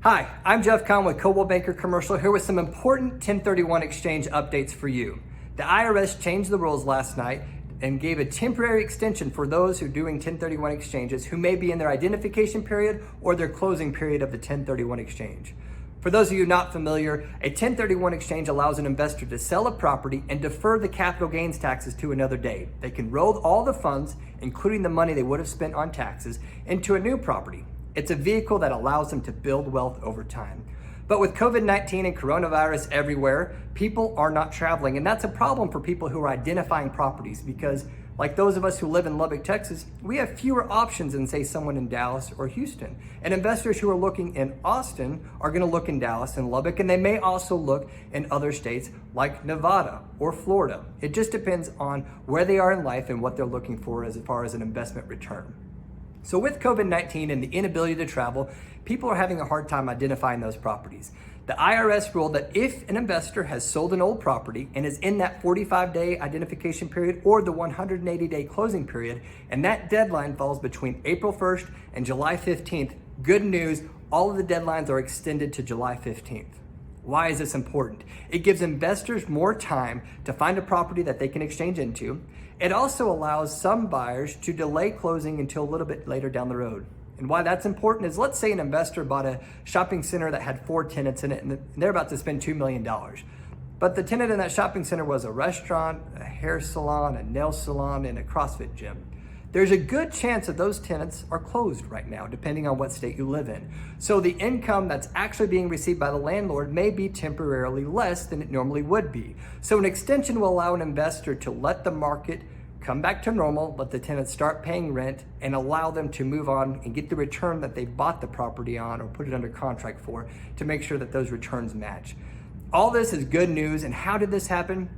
Hi, I'm Jeff Kahn with Coldwell Banker Commercial here with some important 1031 exchange updates for you. The IRS changed the rules last night and gave a temporary extension for those who are doing 1031 exchanges who may be in their identification period or their closing period of the 1031 exchange. For those of you not familiar, a 1031 exchange allows an investor to sell a property and defer the capital gains taxes to another date. They can roll all the funds, including the money they would have spent on taxes, into a new property. It's a vehicle that allows them to build wealth over time. But with COVID-19 and coronavirus everywhere, people are not traveling. And that's a problem for people who are identifying properties because, like those of us who live in Lubbock, Texas, we have fewer options than, say, someone in Dallas or Houston. And investors who are looking in Austin are going to look in Dallas and Lubbock, and they may also look in other states like Nevada or Florida. It just depends on where they are in life and what they're looking for as far as an investment return. So with COVID-19 and the inability to travel, people are having a hard time identifying those properties. The IRS ruled that if an investor has sold an old property and is in that 45-day identification period or the 180-day closing period, and that deadline falls between April 1st and July 15th, good news, all of the deadlines are extended to July 15th. Why is this important? It gives investors more time to find a property that they can exchange into. It also allows some buyers to delay closing until a little bit later down the road. And why that's important is, let's say an investor bought a shopping center that had 4 tenants in it and they're about to spend $2 million. But the tenant in that shopping center was a restaurant, a hair salon, a nail salon, and a CrossFit gym. There's a good chance that those tenants are closed right now, depending on what state you live in. So the income that's actually being received by the landlord may be temporarily less than it normally would be. So an extension will allow an investor to let the market come back to normal, let the tenants start paying rent, and allow them to move on and get the return that they bought the property on or put it under contract for, to make sure that those returns match. All this is good news. And how did this happen?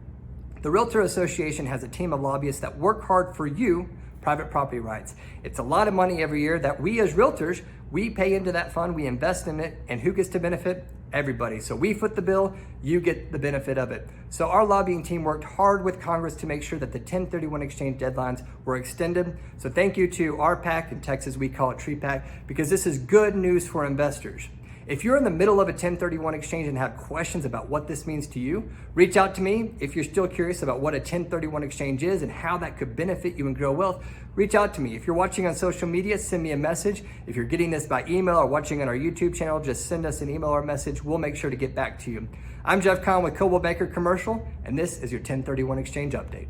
The Realtor Association has a team of lobbyists that work hard for you, private property rights. It's a lot of money every year that we as realtors, we pay into that fund, we invest in it, and who gets to benefit? Everybody. So we foot the bill, you get the benefit of it. So our lobbying team worked hard with Congress to make sure that the 1031 exchange deadlines were extended. So thank you to RPAC. In Texas, we call it TreePAC, because this is good news for investors. If you're in the middle of a 1031 exchange and have questions about what this means to you, reach out to me. If you're still curious about what a 1031 exchange is and how that could benefit you and grow wealth, reach out to me. If you're watching on social media, send me a message. If you're getting this by email or watching on our YouTube channel, just send us an email or message. We'll make sure to get back to you. I'm Jeff Kahn with Coldwell Banker Commercial, and this is your 1031 exchange update.